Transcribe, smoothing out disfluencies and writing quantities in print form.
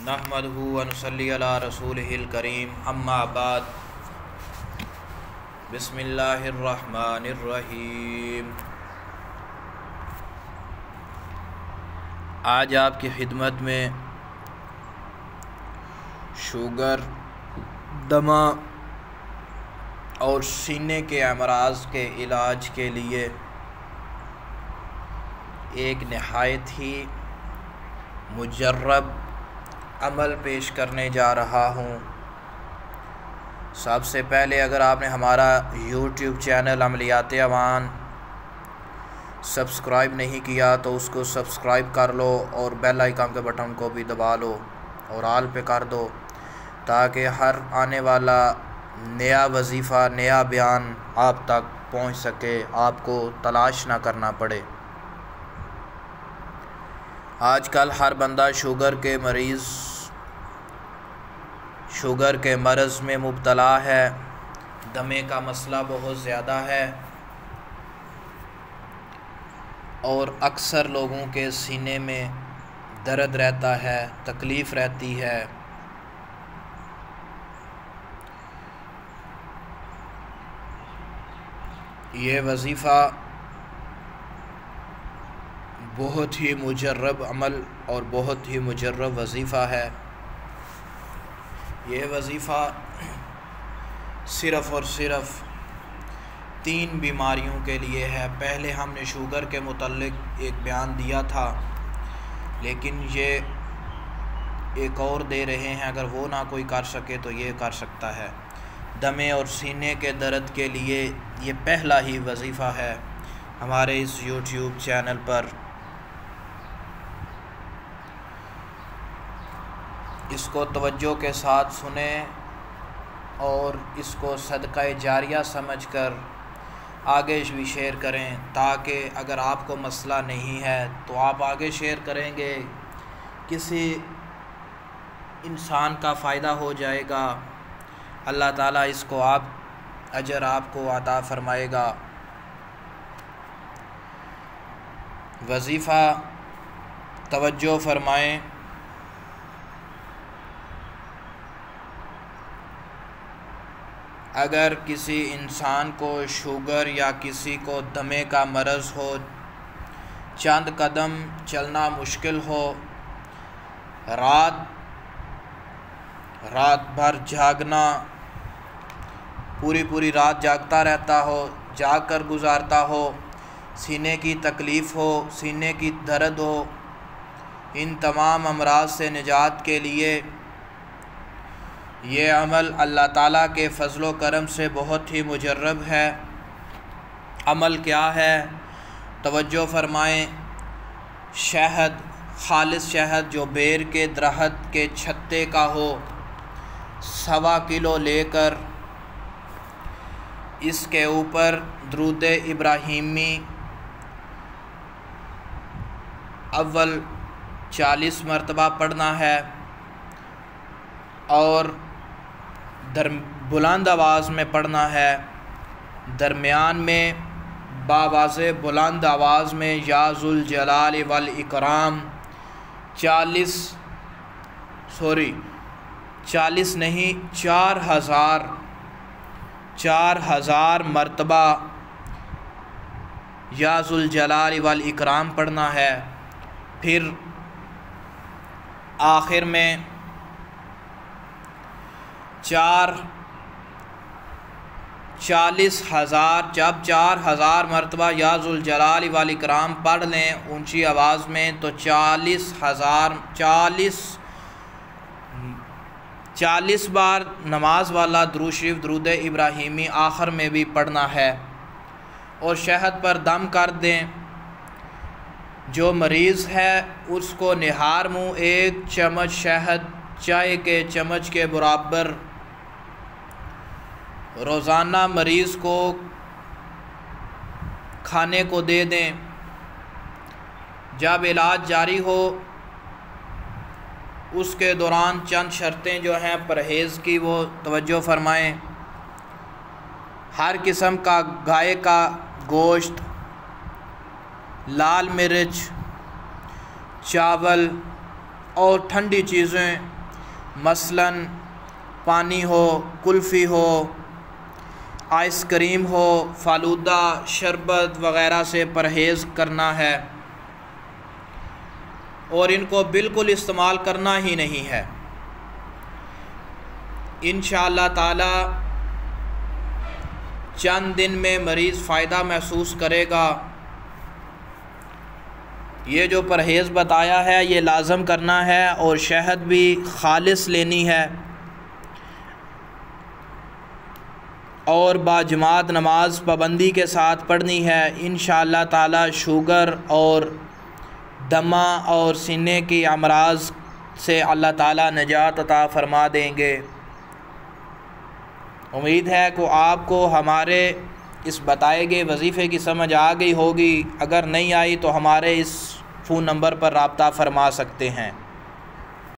नहमदहु व नसल्ली अला रसूलिहिल करीम अम्मा बाद बिस्मिल्लाहिर्रहमानिर्रहीम। आज आपकी खिदमत में शुगर, दमा और सीने के अमराज के इलाज के लिए एक नहायत ही मुजर्रब अमल पेश करने जा रहा हूँ। सबसे पहले अगर आपने हमारा YouTube चैनल अमलियात अवान सब्सक्राइब नहीं किया तो उसको सब्सक्राइब कर लो और बेल आइकन के बटन को भी दबा लो और ऑल पे कर दो, ताकि हर आने वाला नया वजीफ़ा, नया बयान आप तक पहुँच सके, आपको तलाश ना करना पड़े। आजकल हर बंदा शुगर के मरज़ में मुब्तला है। दमे का मसला बहुत ज़्यादा है और अक्सर लोगों के सीने में दर्द रहता है, तकलीफ़ रहती है। ये वजीफ़ा बहुत ही मुजर्रब अमल और बहुत ही मुजर्रब वजीफ़ा है। यह वजीफ़ा सिर्फ़ और सिर्फ़ 3 बीमारियों के लिए है। पहले हमने शुगर के मुतल्लिक़ एक बयान दिया था, लेकिन ये एक और दे रहे हैं। अगर वो ना कोई कर सके तो ये कर सकता है। दमे और सीने के दर्द के लिए ये पहला ही वजीफ़ा है हमारे इस YouTube चैनल पर। इसको तवज्जो के साथ सुने और इसको सदका जारिया समझकर आगे भी शेयर करें, ताकि अगर आपको मसला नहीं है तो आप आगे शेयर करेंगे, किसी इंसान का फ़ायदा हो जाएगा। अल्लाह ताला इसको अजर आपको अता फ़रमाएगा। वजीफ़ा तवज्जो फ़रमाएँ। अगर किसी इंसान को शुगर या किसी को दमे का मरज़ हो, चंद कदम चलना मुश्किल हो, रात भर जागना, पूरी रात जागता रहता हो, जाग कर गुजारता हो, सीने की तकलीफ़ हो, सीने की दर्द हो, इन तमाम अमराज से निजात के लिए ये अमल अल्लाह ताला के फ़ज़्ल व करम से बहुत ही मुजर्रब है। अमल क्या है? तवज्जो फ़रमाएँ। शहद, खालिस शहद जो बेर के दरख्त के छत्ते का हो, 1.25 किलो लेकर इसके ऊपर दुरूद इब्राहीमी अव्वल 40 मरतबा पढ़ना है और बुलंद आवाज़ में पढ़ना है। दरमियान में बावाज़े बुलंद आवाज़ में या ज़ुल जलाल वल इकराम 40 नहीं 4000 मरतबा या ज़ुल जलाल वल इकराम पढ़ना है। फिर आखिर में 40,000 जब 4000 मरतबा या ज़ुल जलाल वल इकराम पढ़ लें ऊंची आवाज़ में, तो 40 बार नमाज वाला दुरूद शरीफ दुरूद इब्राहीमी आखिर में भी पढ़ना है और शहद पर दम कर दें। जो मरीज़ है उसको निहार मुँह 1 चम्मच शहद चाय के चम्मच के बराबर रोज़ाना मरीज़ को खाने को दे दें। जब इलाज जारी हो उसके दौरान चंद शर्तें जो हैं परहेज़ की, वो तवज्जो फ़रमाएँ। हर किस्म का गाय का गोश्त, लाल मिर्च, चावल और ठंडी चीज़ें मसलन पानी हो, कुल्फ़ी हो, आइसक्रीम हो, फ़ालूदा, शरबत वग़ैरह से परहेज़ करना है और इनको बिल्कुल इस्तेमाल करना ही नहीं है। इंशाअल्लाह ताला चंद दिन में मरीज़ फ़ायदा महसूस करेगा। ये जो परहेज़ बताया है ये लाज़म करना है और शहद भी ख़ालिस लेनी है और बाजमात नमाज पाबंदी के साथ पढ़नी है। इंशाअल्लाह ताला शुगर और दमा और सीने की अमराज से अल्लाह ताला निजात अता फ़रमा देंगे। उम्मीद है कि आपको हमारे इस बताए गए वजीफ़े की समझ आ गई होगी। अगर नहीं आई तो हमारे इस फ़ोन नंबर पर रब्ता फ़रमा सकते हैं।